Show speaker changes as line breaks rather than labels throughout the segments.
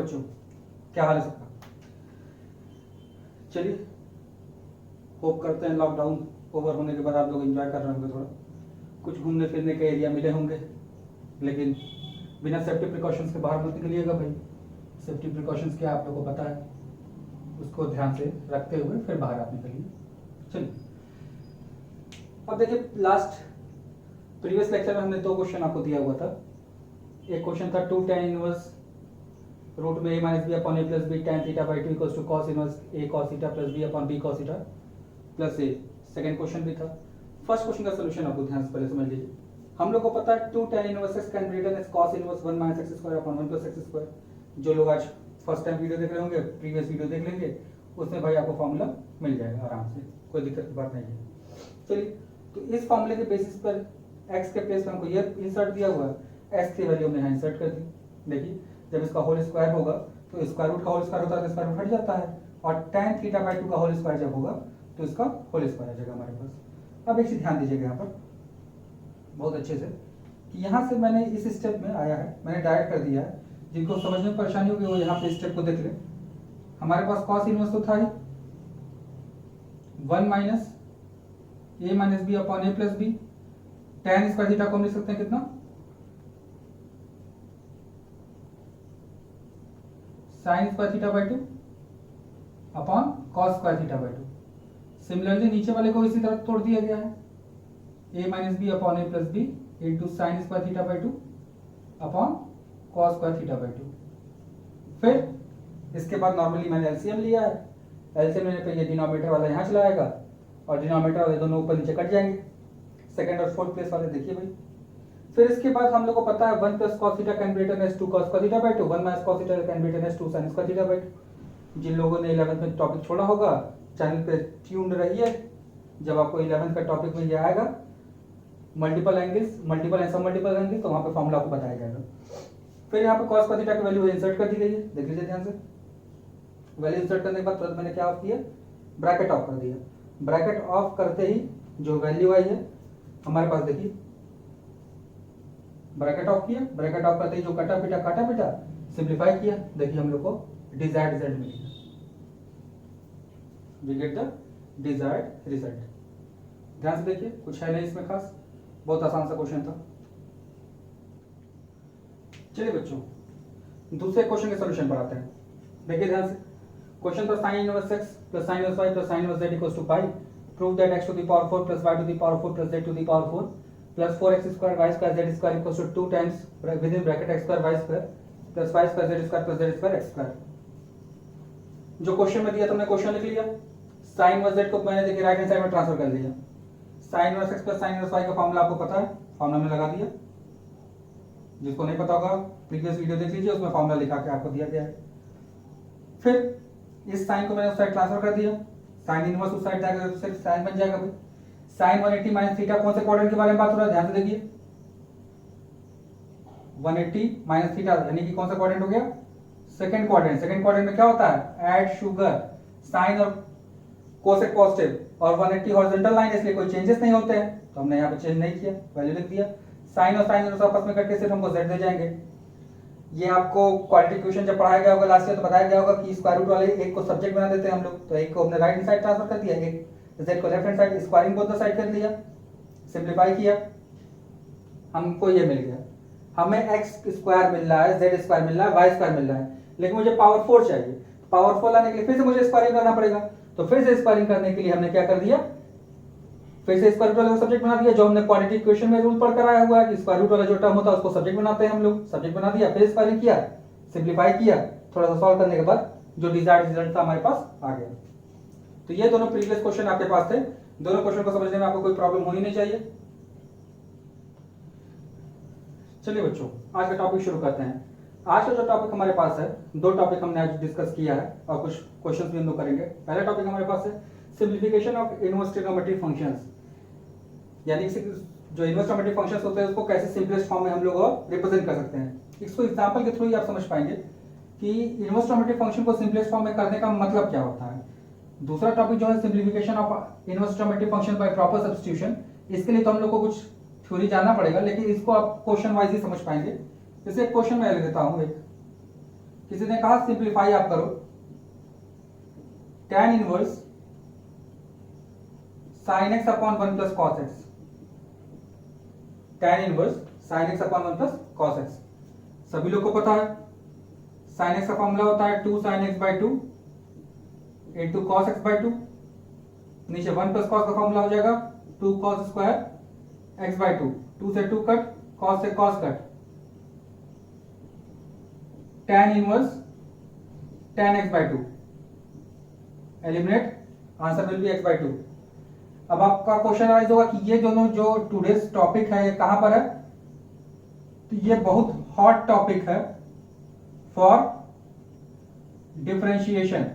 बच्चों, क्या हाल है सबका? चलिए, होप करते हैं लॉकडाउन ओवर होने के बाद आप लोग एंजॉय कर रहे होंगे, थोड़ा कुछ घूमने फिरने के एरिया मिले होंगे, लेकिन बिना सेफ्टी प्रिकॉशंस के बाहर मत निकलिएगा भाई। सेफ्टी प्रिकॉशंस क्या आप लोगों को पता है, उसको ध्यान से रखते हुए फिर बाहर आप निकलिए। चलिए, अब देखिए, लास्ट प्रीवियस लेक्चर में हमने 2 क्वेश्चन आपको दिया हुआ था। एक क्वेश्चन था 2 tan इनवर्स रूट में a minus B upon A plus B tan theta by 2 equals to cos inverse a cos theta plus b upon b cos theta plus a। Second question भी था। First question का solution आपको ध्यान से पहले समझ लीजिए। हम लोग को पता है 2 tan inverse x can be written as cos inverse 1 minus x square upon 1 plus x square. जो लोग आज फर्स्ट टाइम वीडियो देख रहे होंगे, प्रीवियस वीडियो देख लेंगे, उसमें भाई आपको फॉर्मूला मिल जाएगा आराम से, कोई दिक्कत की बात नहीं है। चलिए, तो इस फॉर्मूले के बेसिस पर x के प्लेस में हमको ये इंसर्ट दिया हुआ है, x की वैल्यू हमने यहाँ इंसर्ट कर दी। देखिए, जब इसका होल स्क्वायर होगा तो स्क्वायर रूट का होल स्क्वायर होता है तो स्क्वायर रूट हट जाता है, और tan थीटा बाई 2 का होल स्क्वायर जब होगा तो इसका होल स्क्वायर आ जाएगा हमारे पास। अब एक चीज ध्यान दीजिएगा यहाँ पर बहुत अच्छे से, कि यहाँ से मैंने इस स्टेप में आया है, मैंने डायरेक्ट कर दिया है। जिनको समझने में परेशानी होगी वो यहाँ पे स्टेप को देख ले। हमारे पास cos इनवर्स तो था ही 1 minus a minus B upon A plus B. tan square theta को हम लिख सकते हैं कितना, sine square theta by 2 upon cos square theta by 2। Similarly नीचे वाले को इसी तरह तोड़ दिया गया है, a minus B upon A plus B into sine square theta by 2 upon cos square theta by 2। फिर इसके बाद नॉर्मली मैंने एलसीएम लिया है, एलसीएम लेने पे ये डिनोमिनेटर वाला यहाँ चला आएगा और डिनोमिनेटर वाले दोनों ऊपर नीचे कट जाएंगे, सेकंड और फोर्थ प्लेस वाले देखिए भाई। फिर इसके बाद हम लोग को पता है 1 plus cos theta can be written as 2 cos square theta by 2, 1 minus cos theta can be written as 2 sine square theta by 2। जिन लोगों ने 11th में टॉपिक छोड़ा होगा, चैनल पे ट्यून्ड रहिए, जब आपको 11th का टॉपिक में ये आएगा मल्टीपल एंगल्स, मल्टीपल एंड सब मल्टीपल एंगल्स, तो वहां पे फॉर्मूला आपको बताया जाएगा। फिर यहाँ पे कॉस स्क्वायर थीटा की वैल्यू इंसर्ट कर दी गई है, देख लीजिए ध्यान से। वैल्यू इंसर्ट करने के बाद तुरंत मैंने क्या ऑफ किया, ब्रैकेट ऑफ कर दिया। ब्रैकेट ऑफ करते ही जो वैल्यू आई है हमारे पास, देखिए ब्रैकेट ऑफ किया, ब्रैकेट ऑफ करते ही जो काटा पीटा सिंप्लीफाई किया, देखिए हम लोग को डिजायर्ड रिजल्ट मिलेगा। We get the desired result. ध्यान से देखिए, कुछ है नहीं इसमें खास, बहुत आसान सा क्वेश्चन था। चलिए बच्चों, दूसरे क्वेश्चन के सॉल्यूशन पर आते हैं। देखिए ध्यान से, क्वेश्चन पर sin inverse x plus sin inverse y plus sin inverse z equals to pi. Prove that x to the power 4 plus y to the power 4 plus z to the power 4 plus 4x square y square z square equals to 2 times with in bracket x square y square plus y square z square plus z square x square. जो question में दिया तुमने question लिख लिया, sin inverse z को मैंने देखिए right hand side में ट्रांसफर कर दिया। sin inverse x plus sin inverse y का फार्मूला आपको पता है, फार्मूला में लगा दिया। जिसको नहीं पता होगा प्रीवियस वीडियो देख लीजिए, उसमें फार्मूला लिखा के आपको दिया गया है। फिर इस साइन को मैंने उस साइड ट्रांसफर कर दिया, साइन इनवर्स उस साइड जाएगा तो सिर्फ साइन बन जाएगा भाई। साइन 180 माइनस थीटा कौन से क्वाड्रेंट के बारे में बात हो रहा है, ध्यान से देखिए। 180 माइनस थीटा यानी कि कौन सा क्वाड्रेंट हो गया, सेकंड क्वाड्रेंट। सेकंड क्वाड्रेंट में क्या होता है, ऐड शुगर, साइन और कोसेक पॉजिटिव, और 180 हॉरिजॉन्टल लाइन, इसलिए कोई चेंजेस नहीं होते हैं, तो हमने यहाँ पे चेंज नहीं किया, वैल्यू लिख दिया। साइन और साइन आपस में करके सिर्फ हमको z दे जाएंगे। ये आपको क्वालिटी क्वेश्चन जब पढ़ाया गया होगा लास्ट ईयर तो बताया गया होगा कि स्क्वायर रूट वाले एक को सब्जेक्ट बना देते हैं हम लोग, तो एक को हमने राइट हैंड साइड ट्रांसफर कर दिया, एक z को left hand side, squaring both the side कर दिया, सिंपलीफाई किया, हमको ये मिल गया। हमें x स्क्वायर मिल रहा है, z स्क्वायर मिल रहा है, y स्क्वायर मिल रहा है, लेकिन मुझे पावर 4 चाहिए। पावर 4 लाने के लिए फिर से मुझे स्क्वायरिंग करना पड़ेगा, तो फिर से स्क्वायरिंग करने के लिए हमने क्या कर दिया, फिर से स्क्वायर रूट वाला सब्जेक्ट बना दिया। जो हमने क्वाड्रेटिक इक्वेशन में रूल पढ़ कर आया हुआ है कि स्क्वायर रूट वाला जो टर्म होता है उसको सब्जेक्ट बनाते हैं हम लोग, सब्जेक्ट बना दिया, फिर स्क्वायरिंग किया, सिंपलीफाई किया, थोड़ा सा सॉल्व करने के बाद जो डिजायर्ड रिजल्ट था हमारे पास आ गया। तो ये दोनों प्रीवियस क्वेश्चन आपके पास थे, दोनों क्वेश्चन को समझने में आपको कोई प्रॉब्लम होनी नहीं चाहिए। चलिए बच्चों, आज का टॉपिक शुरू करते हैं। आज का जो टॉपिक हमारे पास है, 2 टॉपिक हमने आज डिस्कस किया है और कुछ क्वेश्चंस भी हम लोग करेंगे। पहला टॉपिक हमारे पास है simplification of inverse trigonometric functions, यानी जो इनवर्स ट्रिग्नोमेट्रिक फंक्शंस होते हैं उसको कैसे सिंपलेस्ट फॉर्म में हम लोग रिप्रेजेंट कर सकते हैं। इसको एग्जांपल के थ्रू ही आप समझ पाएंगे कि इनवर्स ट्रिग्नोमेट्रिक फंक्शन को सिंपलेस्ट फॉर्म में करने का मतलब क्या होता है। दूसरा टॉपिक जो है simplification of inverse trigonometric function by proper substitution, इसके लिए तो हम लोग को कुछ थ्योरी जानना पड़ेगा, लेकिन इसको आप क्वेश्चन वाइज ही समझ पाएंगे। जैसे एक क्वेश्चन मैं लिख देता हूँ, एक किसी ने कहा सिंप्लीफाई आप करो, tan inverse sin x upon 1 plus cos x, tan inverse sin x upon 1 plus cos x। सभी लोग को पता है sin x का फॉर्मूला होता है 2 sin x by 2 into cos x by 2, नीचे 1 प्लस cos का फॉर्मूला हो जाएगा 2 cos स्क्वायर x by 2, 2 से 2 कट, cos से cos cut, tan inverse tan x by 2, eliminate, answer will B x by 2। अब आपका क्वेश्चन राइज होगा कि ये दोनों जो टुडेज टॉपिक है ये कहां पर है, तो ये बहुत हॉट टॉपिक है फॉर डिफरेंशिएशन।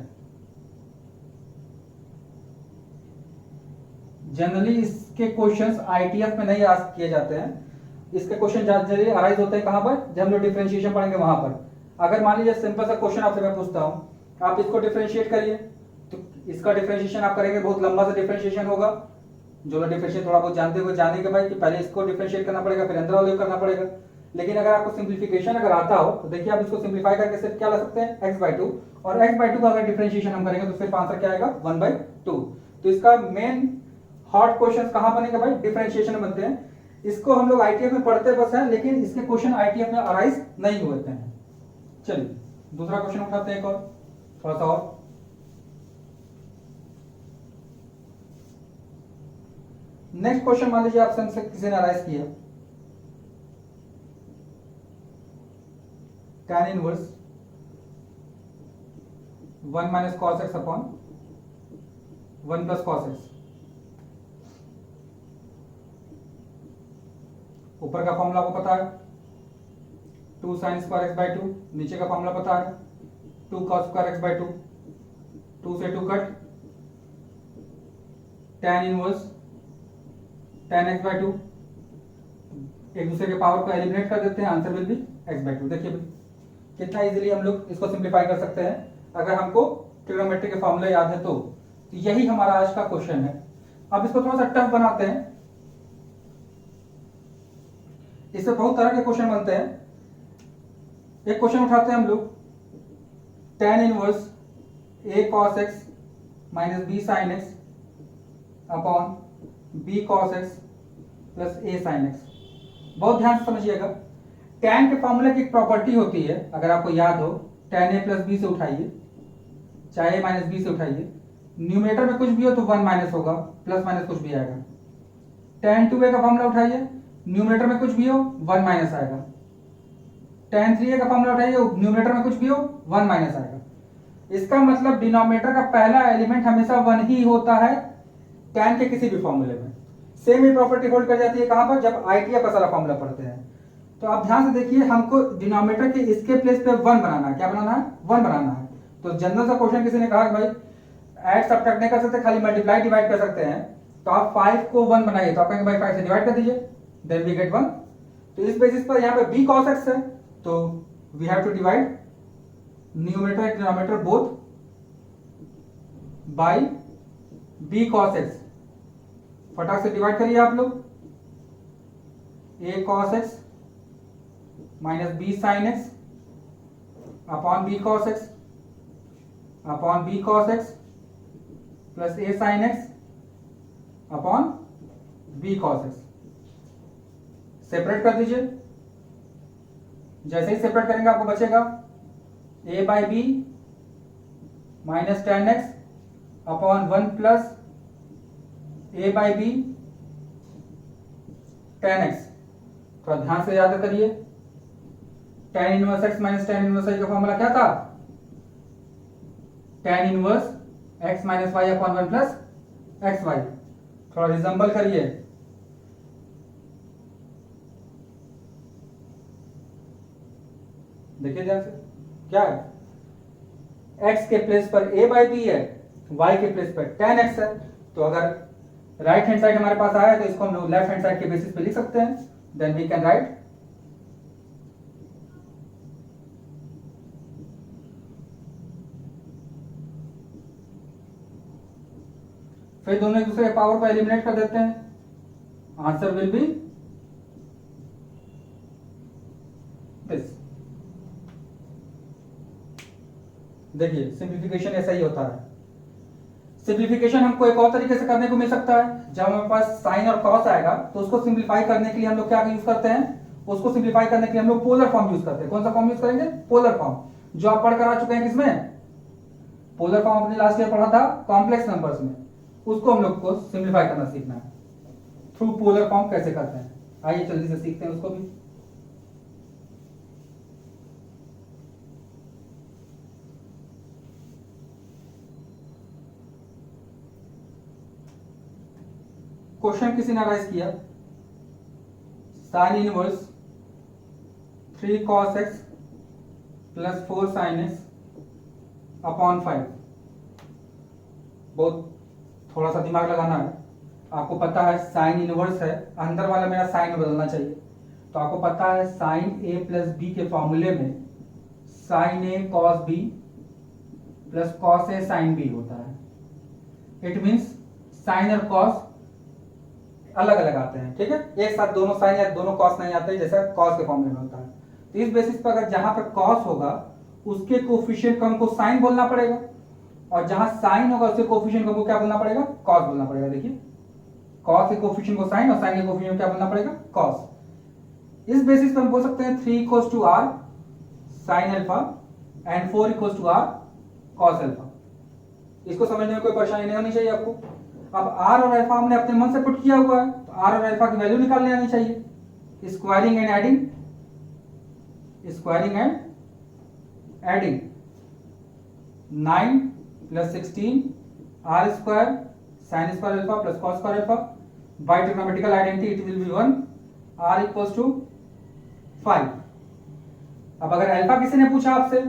जनरली इसके क्वेश्चंस आईटीएफ में नहीं आस्क किए जाते हैं, इसके क्वेश्चन जनरली अराइज होते हैं कहां पर, जब हम लोग डिफरेंशिएशन पढ़ेंगे वहां पर। अगर मान लीजिए सिंपल सा क्वेश्चन आपसे मैं पूछता हूं, आप इसको डिफरेंशिएट करिए, तो इसका डिफरेंशिएशन आप करेंगे, बहुत लंबा सा डिफरेंशिएशन होगा। जो लोग डिफरेंशिएट थोड़ा बहुत जानते हुए जानेंगे भाई कि पहले इसको डिफरेंशिएट करना पड़ेगा, फिर अंदर वाले करना पड़ेगा। लेकिन अगर आपको सिंप्लीफिकेशन अगर आता हो तो देखिए आप इसको सिंप्लीफाई करके सिर्फ क्या ला सकते हैं, x by 2, और x by 2 का अगर डिफरेंशिएशन हम करेंगे तो सिर्फ आंसर क्या आएगा 1 by 2। तो इसका मेन हॉट क्वेश्चन कहां बनेगा भाई, डिफरेंशिएशन में बनते हैं। इसको हम लोग आईटीएफ में पढ़ते बस है, लेकिन इसके क्वेश्चन आईटीएफ में अराइज नहीं होते हैं। चलिए दूसरा क्वेश्चन उठाते हैं एक और, थोड़ा सा और। नेक्स्ट क्वेश्चन मान लीजिए आपसे हमसे किसी ने अराइज किया, tan inverse 1 minus cos x upon 1 plus cos x। ऊपर का फॉर्मूला आपको पता है 2 sin स्क्वायर x by 2, नीचे का फॉर्मूला पता है 2 cos स्क्वायर x by 2, 2 से 2 cut, tan inverse tan x by 2, एक दूसरे के पावर को एलिमिनेट कर देते हैं, answer will B x by 2। देखिए कितना इजीली हम लोग इसको सिंप्लीफाई कर सकते हैं अगर हमको ट्रिग्नोमेट्री के फॉर्मूले याद है तो। यही हमारा आज का क्वेश्चन है। अब इसको थोड़ा सा टफ बनाते हैं, इससे बहुत तरह के क्वेश्चन बनते हैं। एक क्वेश्चन उठाते हैं हम लोग, tan inverse a cos x minus b sin x upon b cos x plus a sin x। बहुत ध्यान से समझिएगा, tan के फॉर्मूले की एक प्रॉपर्टी होती है, अगर आपको याद हो, tan a प्लस b से उठाइए, चाहे a माइनस b से उठाइए, न्यूमरेटर में कुछ भी हो तो 1 माइनस होगा, प्लस माइनस कुछ भी आएगा। tan 2a का फॉर्मूला उठाइए, न्यूमरेटर में कुछ भी हो 1 माइनस आएगा। tan 3a का फॉर्मूला उठाइए, न्यूमरेटर में कुछ भी हो 1 माइनस आएगा। इसका मतलब डिनोमिनेटर का पहला एलिमेंट हमेशा 1 ही होता है tan के किसी भी फॉर्मूले में। सेम ही प्रॉपर्टी होल्ड कर जाती है कहां पर, जब आईटीएफ का सारा फॉर्मूला पढ़ते हैं। तो आप ध्यान से देखिए, हमको डिनोमिनेटर के इसके प्लेस पे 1 बनाना है। क्या बनाना है, 1 बनाना है। तो जनरल सा क्वेश्चन किसी ने कहा कि भाई ऐड सब्ट्रैक्ट नहीं कर सकते, खाली मल्टीप्लाई डिवाइड कर सकते हैं, तो आप 5 को 1 बनाइए, तो आप कहेंगे भाई 5 से डिवाइड कर दीजिए, देन वी गेट 1। तो इस बेसिस पर यहाँ पे b cos x है, तो we have to divide numerator and denominator both by b cos x। फटाक से डिवाइड करिए आप लोग, a cos x minus b sin x upon b cos x upon b cos x plus a sin x upon b cos x। Separate कर दीजिए, जैसे ही separate करेंगे आपको बचेगा a by B minus tan x upon 1 plus a by B tan x। थोड़ा ध्यान से याद करिए, tan inverse x minus tan inverse y का फॉर्मूला क्या था, tan inverse x minus y upon 1 plus X Y. थोड़ा रिजम्बल करिए, देखिए ध्यान से, क्या है, x के प्लेस पर a बाई बी है, y के प्लेस पर tan x है। तो अगर राइट हैंड साइड हमारे पास आया तो इसको हम लेफ्ट हैंड साइड के बेसिस पे लिख सकते हैं, देन वी कैन राइट फिर दोनों एक दूसरे के पावर को एलिमिनेट कर देते हैं, आंसर विल बी दिस। देखिए सिंप्लीफिकेशन ऐसा ही होता है। सिंप्लीफिकेशन हमको एक और तरीके से करने को मिल सकता है, जब हमारे पास साइन और कॉस आएगा तो उसको सिंप्लीफाई करने के लिए हम लोग क्या यूज करते हैं, उसको सिंप्लीफाई करने के लिए हम लोग पोलर फॉर्म यूज करते हैं। कौन सा फॉर्म यूज करेंगे, पोलर फॉर्म, जो आप पढ़ कर आ चुके हैं किसमें, पोलर फॉर्म अपने लास्ट ईयर पढ़ा था कॉम्प्लेक्स नंबर्स में, उसको हम लोग को सिंप्लीफाई करना सीखना है थ्रू पोलर फॉर्म कैसे करते हैं। आइए जल्दी से सीखते हैं उसको भी। क्वेश्चन किसी ने राइज किया, sine inverse 3 cos x plus 4 sin x upon 5। बहुत थोड़ा सा दिमाग लगाना है। आपको पता है साइन इनवर्स है, अंदर वाला मेरा साइन बदलना चाहिए, तो आपको पता है साइन ए प्लस बी के फॉर्मूले में sign A cos B plus cos A sine B होता है। इट मींस साइन और कॉस अलग अलग आते हैं, ठीक है, एक साथ दोनों साइन या दोनों कॉस नहीं आते जैसा कॉस के फॉर्मूले में होता है। तो इस बेसिस पर अगर जहां पर कॉस होगा उसके कोफिशिएंट को हमको साइन बोलना पड़ेगा, और जहां साइन होगा उसके कोफिशिएंट को क्या बोलना पड़ेगा, कॉस बोलना पड़ेगा। देखिए कॉस के कोफिशिएंट को साइन और साइन के कोफिशिएंट को क्या बोलना पड़ेगा, कॉस। इस बेसिस पर हम बोल सकते हैं 3 equals to r sin alpha and 4 equals to r cos alpha. इसको समझने में कोई परेशानी नहीं होनी चाहिए आपको। अब r और अल्फा हमने अपने मन से पुट किया हुआ है, तो r और अल्फा की वैल्यू निकालने आनी चाहिए। Squaring and adding, squaring and adding 9 plus 16 r square sin square alpha plus cos square alpha. By trigonometrical identity it will be 1, r equals to 5। अब अगर अल्फा किसी ने पूछा आपसे,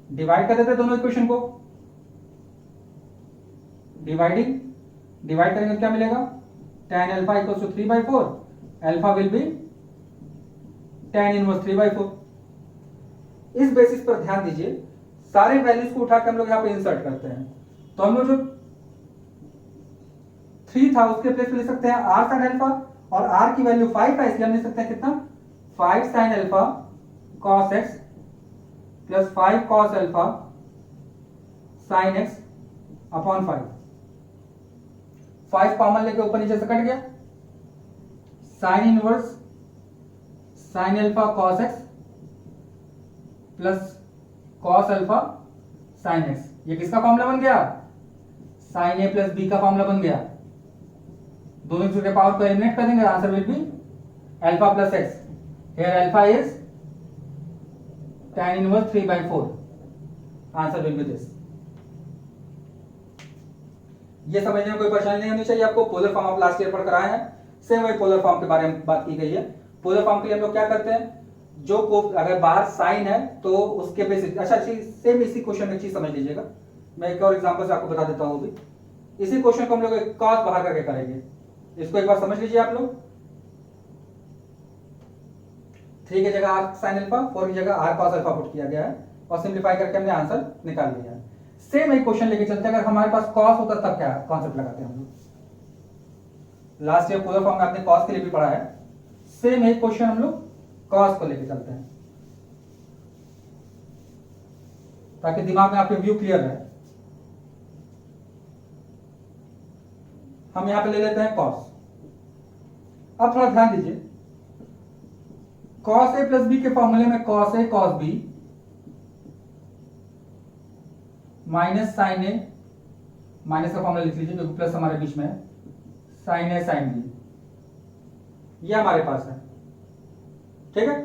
डिवाइड कर देते दोनों इक्वेशन को, डिवाइड करेंगे क्या मिलेगा, tan alpha equals to 3/4, alpha will be tan inverse 3/4। इस बेसिस पर ध्यान दीजिए, सारे वैल्यूज को उठा के हम लोग यहां पे इंसर्ट करते हैं, तो हम लोग जो 3 था उसके प्लेस पे लिख सकते हैं r sin अल्फा, और r की वैल्यू 5 है इसलिए हम लिख सकते हैं कितना, 5 sin alpha cos x plus 5 cos alpha sin x upon 5। 5 common लेके ऊपर नीचे से कट गया, sine inverse sine alpha cos x plus cos alpha sin x। ये किसका फॉर्मूला बन गया, साइन ए प्लस बी का फॉर्मूला बन गया। दोनों के पावर को एलिमिनेट कर देंगे, answer will be alpha plus x. Here alpha is tan inverse 3/4, answer will B this. ये समझने में कोई परेशानी नहीं होनी चाहिए आपको। पोलर फॉर्म आप लास्ट ईयर पढ़कर आए हैं, सेम वही पोलर फॉर्म के बारे में बात की गई है। पोलर फॉर्म के लिए हम लोग क्या करते हैं, जो को अगर बाहर साइन है तो उसके बेसिस, अच्छा सेम इसी क्वेश्चन में चीज समझ लीजिएगा, मैं एक और एग्जांपल से आपको बता देता हूं। भी इसी क्वेश्चन को हम लोग कॉस बाहर करके करेंगे, इसको एक बार समझ लीजिए आप लोग। 3 की जगह r sin अल्फा, 4 की जगह r cos अल्फा पुट किया गया है, और सिंप्लीफाई करके हमने आंसर निकाल लिया है। सेम एक क्वेश्चन लेके चलते हैं, अगर हमारे पास cos होता तब क्या कॉन्सेप्ट लगाते हैं हम लोग। लास्ट ईयर पोलर फॉर्म में आपने cos के लिए भी पढ़ा है, सेम एक क्वेश्चन हम लोग cos को लेके चलते हैं, ताकि दिमाग में आपके व्यू क्लियर रहे। हम यहां पे ले लेते हैं cos। अब थोड़ा ध्यान दीजिए, cos a प्लस बी के फॉर्मूले में cos a cos b minus sine A, minus का फॉर्मूला लिख लीजिए क्योंकि प्लस हमारे बीच में है, साइन ए साइन बी, ये हमारे पास है, ठीक है।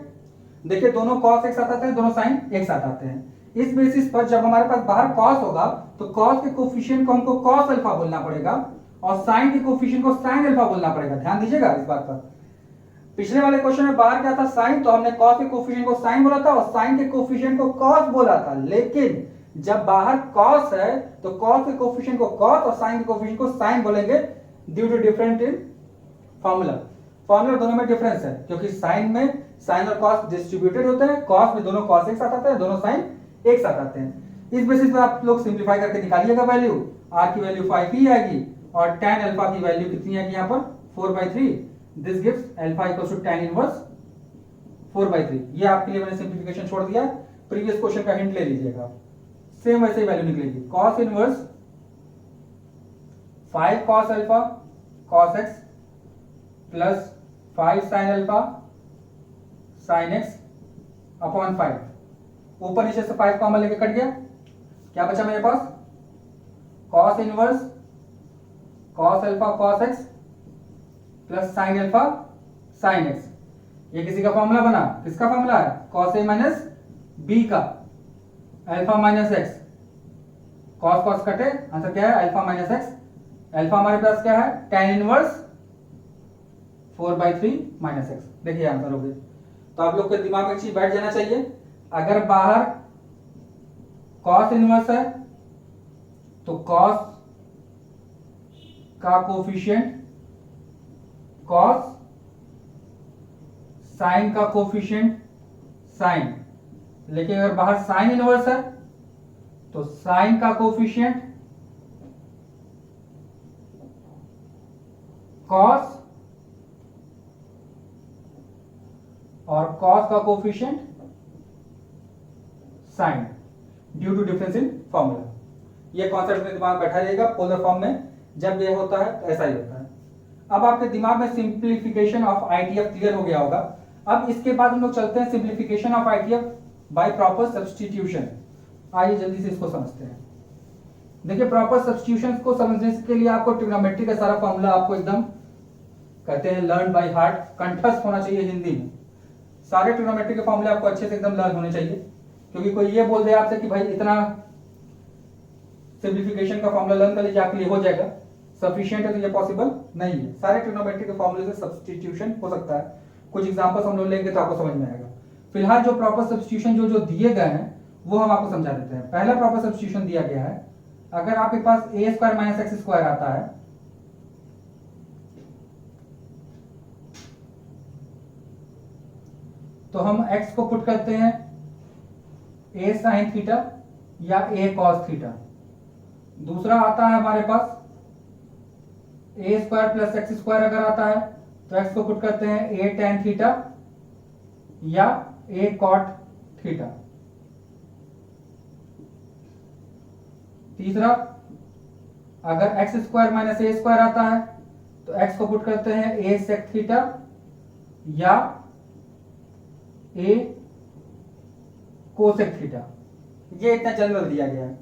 देखिए दोनों cos एक साथ आते हैं, दोनों साइन एक साथ आते हैं। इस बेसिस पर जब हमारे पास बाहर cos होगा तो cos के कोफिशिएंट को हमको cos अल्फा बोलना पड़ेगा, और साइन के कोफिशिएंट को साइन अल्फा बोलना पड़ेगा। ध्यान दीजिएगा इस बात पर। पिछले वाले क्वेश्चन में बाहर क्या था, साइन, तो हमने cos के कोफिशिएंट को साइन बोला था और साइन के कोफिशिएंट को cos बोला था। लेकिन जब बाहर cos है तो cos के कोफिशिएंट को cos और साइन के कोफिशिएंट को साइन बोलेंगे, due to different in formula. Formula दोनों में डिफरेंस है, क्योंकि साइन में साइन और cos डिस्ट्रीब्यूटेड होते हैं, cos में दोनों cos एक साथ आते हैं, दोनों साइन एक साथ आते हैं। इस बेसिस पे आप लोग सिंप्लीफाई करके निकालिएगा वैल्यू, r की वैल्यू 5 ही आएगी, और tan अल्फा की वैल्यू कितनी आएगी यहाँ पर 4/3। This gives alpha equals to tan inverse 4/3। ये आपके लिए मैंने सिंप्लीफिकेशन छोड़ दिया, प्रीवियस क्वेश्चन का हिंट ले लीजिएगा। सेम वैसे ही वैल्यू निकलेगी। Cos inverse 5 cos alpha cos x plus 5 sign alpha sine x upon 5। ऊपर नीचे से 5 कॉमन लेके कट गया, क्या बचा मेरे पास? Cos inverse cos alpha cos x plus sine alpha sine x. ये किसी का फॉर्मूला बना, किसका फॉर्मूला है? कॉस ए माइनस बी का, alpha minus x, cos cos कटे, आंसर क्या है? Alpha minus x. अल्फा हमारे पास क्या है? tan inverse 4/3 minus x. देखिए आंसर हो गया। तो आप लोग के दिमाग में एक चीज बैठ जाना चाहिए, अगर बाहर कॉस इनवर्स है तो कॉस का कोफिशिएंट कॉस, साइन का कोफिशिएंट साइन, लेकिन अगर बाहर साइन इनवर्स है तो साइन का कोफिशिएंट कॉस और कॉस का coefficient sine, due to difference in formula. ये कॉन्सेप्ट में दिमाग बैठा रहेगा। पोलर फॉर्म में जब ये होता है तो ऐसा ही होता है। अब आपके दिमाग में सिंप्लीफिकेशन ऑफ आईटीएफ क्लियर हो गया होगा। अब इसके बाद हम लोग चलते हैं simplification of ITF by proper substitution. आइए जल्दी से इसको समझते हैं। देखिए प्रॉपर सब्स्टिट्यूशन को समझने के लिए आपको ट्रिग्नोमेट्री का सारा फॉर्मूला आपको एकदम कहते हैं लर्न बाय हार्ट, कंठस्थ होना चाहिए हिंदी में। सारे ट्रिग्नोमेट्री के फॉर्मूले आपको अच्छे से एकदम लर्न होने चाहिए, क्योंकि कोई ये बोल दे आपसे कि भाई इतना सिंप्लीफिकेशन का फॉर्मूला लर्न कर लीजिए आपके लिए हो जाएगा, सफिशिएंट है, तो ये पॉसिबल नहीं है। सारे ट्रिग्नोमेट्री के फॉर्मूले से सब्स्टिट्यूशन हो सकता है। कुछ एग्जांपल्स हम लोग लेंगे तो आपको समझ में आएगा। फिलहाल जो प्रॉपर सब्स्टिट्यूशन जो जो दिए गए हैं वो हम आपको समझा देते हैं। पहला प्रॉपर सब्स्टिट्यूशन दिया गया है, अगर आपके पास ए स्क्वायर माइनस एक्स स्क्वायर आता है तो हम x को पुट करते हैं a साइन थीटा या a कॉस थीटा। दूसरा आता है हमारे पास a square plus x square अगर आता है तो x को पुट करते हैं a tan थीटा या a कॉट थीटा। तीसरा अगर एक्स स्क्वायर माइनस ए स्क्वायर आता है तो x को पुट करते हैं a सेक थीटा या a कोसेक थीटा। ये इतना जनरल दिया गया है।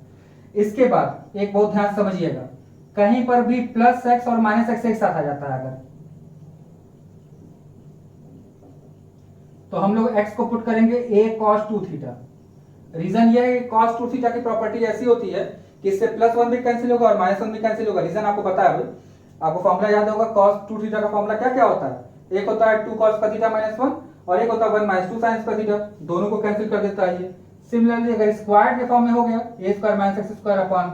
इसके बाद एक बहुत ध्यान समझिएगा, कहीं पर भी प्लस एक्स और माइनस एक्स एक साथ आ जाता है अगर, तो हम लोग x को पुट करेंगे a cos 2 थीटा। रीजन ये है कि cos 2 थीटा की प्रॉपर्टी ऐसी होती है कि इससे +1 भी कैंसिल होगा और -1 भी कैंसिल होगा। रीजन आपको पता है, आपको फॉर्मूला याद होगा। cos 2 थीटा का फॉर्मूला क्या क्या होता है? एक होता है 2 cos का थीटा -1 और एक होता है 1 - 2 sin का थीटा। दोनों को कैंसिल कर देता है ये। सिमिलरली अगर स्क्वायर के फॉर्म में हो गया a square minus X square upon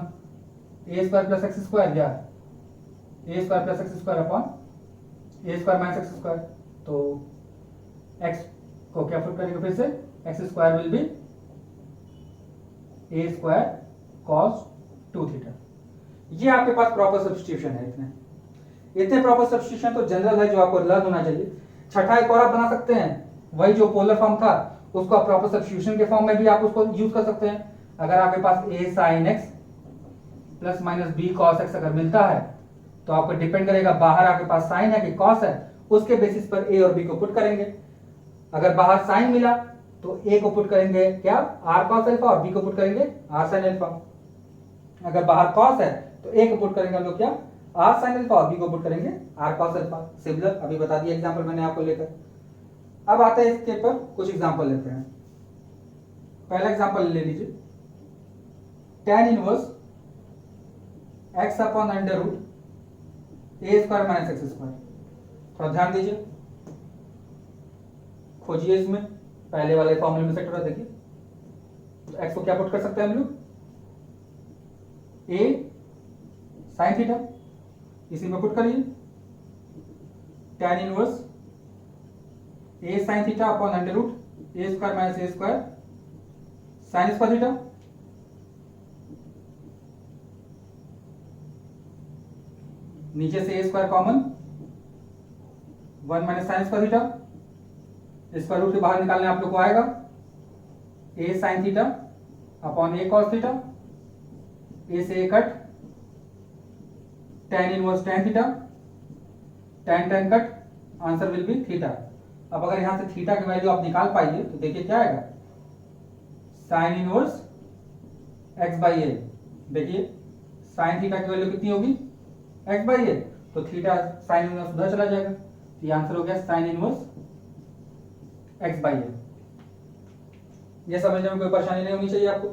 a square plus x square या a square plus x square upon a square minus X square, तो x को क्या पुट करेंगे फिर से? X square will be a square cos 2 theta. ये आपके पास proper substitution है। इतने प्रॉपर सब्स्टिट्यूशन तो जनरल है जो आपको लर्न होना चाहिए। छठा एक और आप बना सकते हैं, वही जो पोलर फॉर्म था उसको आप प्रॉपर सब्स्टिट्यूशन के फॉर्म में भी आप उसको यूज कर सकते हैं। अगर आपके पास a sin x plus minus b cos x अगर मिलता है तो आपको डिपेंड करेगा बाहर आपके पास साइन है कि cos है, उसके बेसिस पर a और b को पुट करेंगे। अगर बाहर साइन मिला तो a को पुट करेंगे क्या? r cos अल्फा और b को पुट करेंगे r sin अल्फा। अगर बाहर cos है तो a को पुट करेंगे हम लोग क्या? r sin अल्फा और b को पुट करेंगे r cos अल्फा। सिमिलर अभी बता दिया एग्जांपल मैंने आपको लेकर। अब आते हैं इसके पर कुछ एग्जांपल लेते हैं। पहला एग्जांपल ले लीजिए, tan inverse x upon under root a square minus X square. थोड़ा ध्यान दीजिए, खोजिए इसमें पहले वाले फॉर्मूले में से थोड़ा देखिए। तो x को क्या पुट कर सकते हैं हम लोग? a sin थीटा, इसी में पुट करिए tan inverse a sin theta upon under root a square minus a square sin square theta. नीचे से a square common, 1 minus sin square theta, square root के बाहर निकालने आप लोग को आएगा a sin theta upon a cos theta A से A cut, tan inverse tan theta, tan tan cut, answer will be theta. अब अगर यहां से थीटा की वैल्यू आप निकाल पाइए तो देखिए क्या आएगा, साइन इनवर्स x बाई ए। देखिए साइन थीटा की वैल्यू कितनी होगी, x बाई ए, तो थीटा साइन इनवर्स उधर चला जाएगा, तो ये आंसर हो गया साइन इनवर्स x बाई ए। ये समझने में कोई परेशानी नहीं होनी चाहिए आपको।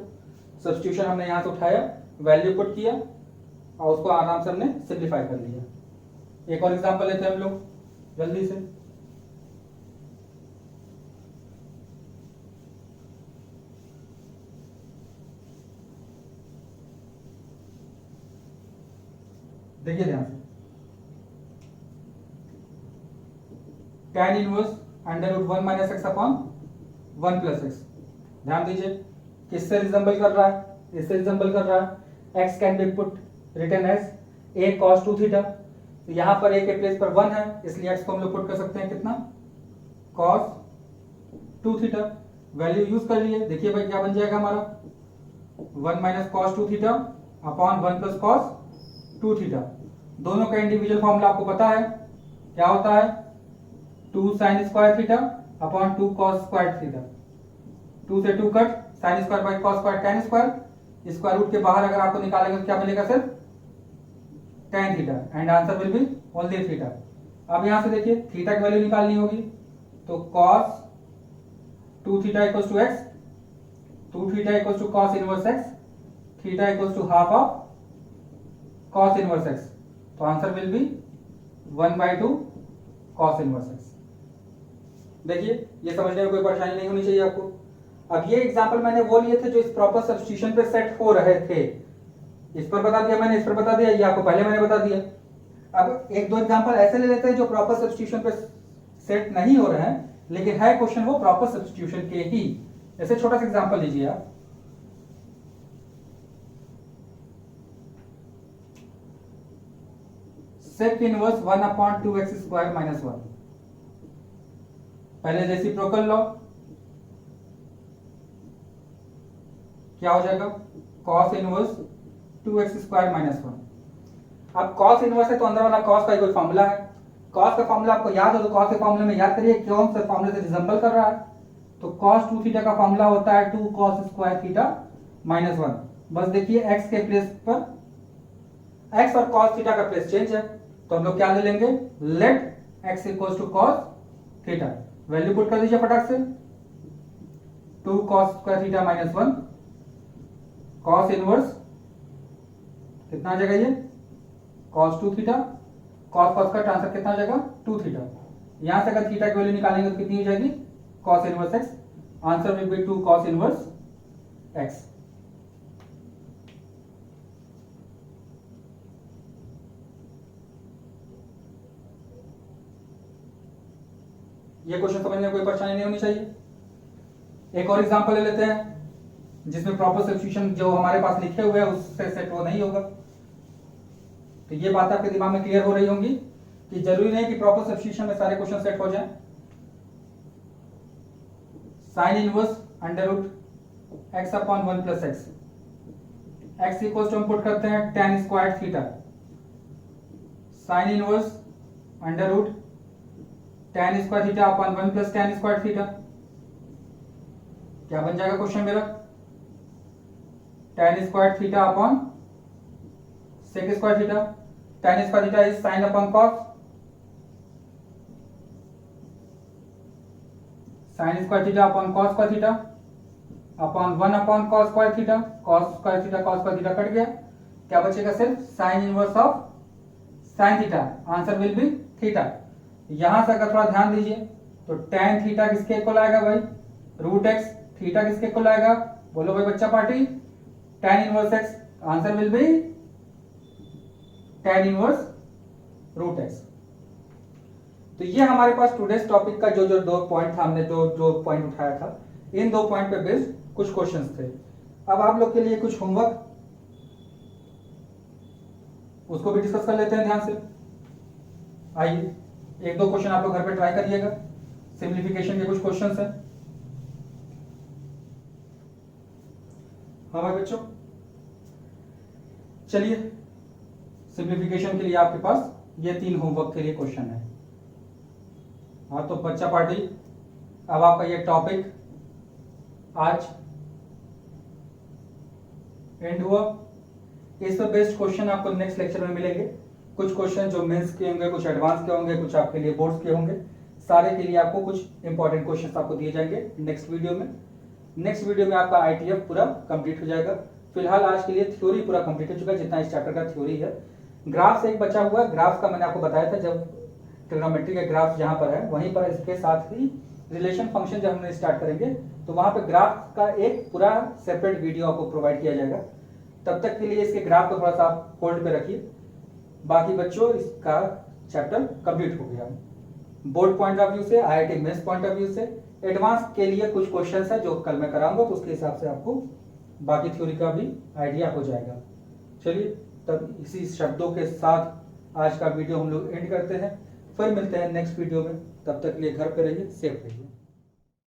सब्स्टिट्यूशन हमने यहां से उठाया, वैल्यू पुट किया और उसको आराम से हमने सिंप्लीफाई कर लिया। एक और एग्जांपल लेते हैं हम लोग जल्दी से। देखिए ध्यान से, tan inverse under root 1 minus X upon 1 plus X. ध्यान दीजिए किससे रिजेंबल कर रहा है, इससे रिजेंबल कर रहा है। x can be put written as a cos 2 theta, तो यहां पर a के प्लेस पर 1 है, इसलिए x को हम लोग पुट कर सकते हैं कितना, cos 2 थीटा। वैल्यू यूज कर लिए, देखिए भाई क्या बन जाएगा हमारा, 1 minus cos 2 theta upon 1 plus cos 2 theta. दोनों का इंडिविजुअल फॉर्मूला आपको पता है, क्या होता है, 2 sine square theta upon 2 cos square theta. 2 से 2 cut, sine square by cos square tan square, square root के बाहर अगर आपको निकालेंगे तो क्या मिलेगा, सिर्फ tan theta, and answer will B only theta. अब यहां से देखिए थीटा की वैल्यू निकालनी होगी, तो cos 2 theta equals to x, 2 theta equals to cos inverse x, theta equals to half of cos inverse x, तो answer will be 1/2 cos inverse x। देखिए ये समझने में कोई परेशानी नहीं होनी चाहिए आपको। अब ये एग्जांपल मैंने वो लिए थे जो इस प्रॉपर सब्स्टिट्यूशन पे सेट हो रहे थे, इस पर बता दिया मैंने, इस पर बता दिया, ये आपको पहले मैंने बता दिया। अब एक दो एग्जांपल ऐसे ले लेते हैं जो प्रॉपर सब्स्टिट्यूशन पे सेट नहीं हो रहे हैं, लेकिन है क्वेश्चन वो प्रॉपर सब्स्टिट्यूशन के ही। ऐसे छोटा सा एग्जांपल लीजिए आप, sec inverse 1 upon 2x square minus 1। पहले रेसिप्रोकल लो, क्या हो जाएगा, cos inverse 2x square minus 1। अब cos इनवर्स है तो अंदर वाला cos का कोई फॉर्मूला है, cos का फॉर्मूला आपको याद हो तो cos के फॉर्मूले में याद करिए कौन से फॉर्मूले से रिजेंबल कर रहा है, तो cos 2 थीटा का फॉर्मूला होता है 2 cos स्क्वायर थीटा माइनस 1। बस देखिए x के प्लेस पर, x और cos थीटा का प्लेस चेंज है, तो हम लोग क्या ले लेंगे, let x equals to cos theta. Value put कर दीजिए फटाक से, 2 cos square theta minus 1, cos inverse कितना आ जाएगा, ये cos 2 थीटा, cos cos का ट्रांसफर कितना आ जाएगा, 2 थीटा। यहां से अगर थीटा की वैल्यू निकालेंगे तो कितनी हो जाएगी, cos inverse x, answer will B 2 cos inverse x। ये क्वेश्चन समझने में कोई परेशानी नहीं होनी चाहिए। एक और एग्जांपल ले लेते हैं जिसमें प्रॉपर सब्स्टिट्यूशन जो हमारे पास लिखे हुए हैं उससे सेट वो नहीं होगा। तो ये बात आपके दिमाग में क्लियर हो रही होंगी कि जरूरी नहीं कि प्रॉपर सब्स्टिट्यूशन में सारे क्वेश्चन सेट हो जाएं। Sine inverse under root X upon 1 plus X, X equals to हम पुट करते हैं tan square theta, sine inverse under root tan square theta upon 1 plus tan square theta. क्या बन जाएगा क्वेश्चन मेरा, tan square theta upon sec square theta. tan square theta is sin upon cos, sin square theta upon cos square theta upon 1 upon cos square theta. cos square theta cos square theta cut गया, क्या बचेगा, सिर्फ sin inverse of sin theta, answer will be theta. यहां से अगर थोड़ा ध्यान दीजिए तो tan थीटा किसके इक्वल आएगा भाई, रूट एक्स, थीटा किसके इक्वल आएगा, बोलो भाई बच्चा party, tan inverse x, answer will be tan inverse root X. तो ये हमारे पास टुडेस टॉपिक का जो जो दो पॉइंट था, हमने जो जो पॉइंट उठाया था, इन दो पॉइंट पे बेस्ड कुछ क्वेश्चंस थे। अब आप लोग के लिए कुछ होमवर्क, उसको भी डिस्कस कर लेते हैं ध्यान से। आइए एक दो क्वेश्चन आप लोग घर पे ट्राई करिएगा, सिंप्लीफिकेशन के कुछ क्वेश्चंस हैं। हाँ भाई बच्चों, चलिए, सिंप्लीफिकेशन के लिए आपके पास ये 3 होमवर्क के लिए क्वेश्चन है। हाँ, तो बच्चा पार्टी, अब आपका ये टॉपिक आज एंड हुआ। इस पर बेस्ड क्वेश्चन आपको नेक्स्ट लेक्चर में मिलेंगे। कुछ क्वेश्चन जो मेंस के होंगे, कुछ एडवांस के होंगे, कुछ आपके लिए बोर्ड्स के होंगे। सारे के लिए आपको कुछ इंपॉर्टेंट क्वेश्चंस आपको दिए जाएंगे नेक्स्ट वीडियो में। नेक्स्ट वीडियो में आपका आईटीएफ पूरा कंप्लीट हो जाएगा। फिलहाल आज के लिए थ्योरी पूरा कंप्लीट हो चुका है, जितना इस चैप्टर का थ्योरी है। ग्राफ्स एक बचा हुआ है। ग्राफ्स का मैंने आपको बताया था, जब ट्रिग्नोमेट्री के ग्राफ्स जहां पर है वहीं पर इसके साथ ही रिलेशन फंक्शन जब हमने स्टार्ट करेंगे तो वहां पे ग्राफ का एक पूरा सेपरेट वीडियो आपको प्रोवाइड किया जाएगा। तब तक के लिए इसके ग्राफ को थोड़ा सा आप होल्ड पे रखिए। बाकी बच्चों, इसका चैप्टर कंप्लीट हो गया। बोर्ड पॉइंट ऑफ व्यू से, IIT mains point of view से, एडवांस के लिए कुछ क्वेश्चंस है जो कल मैं कराऊंगा, तो उसके हिसाब से आपको बाकी थ्योरी का भी आइडिया हो जाएगा। चलिए, तब इसी शब्दों के साथ आज का वीडियो हम लोग एंड करते हैं। फिर मिलते हैं नेक्स्ट वीडियो में। तब तक के लिए घर पे रहिए, सेफ रहिए।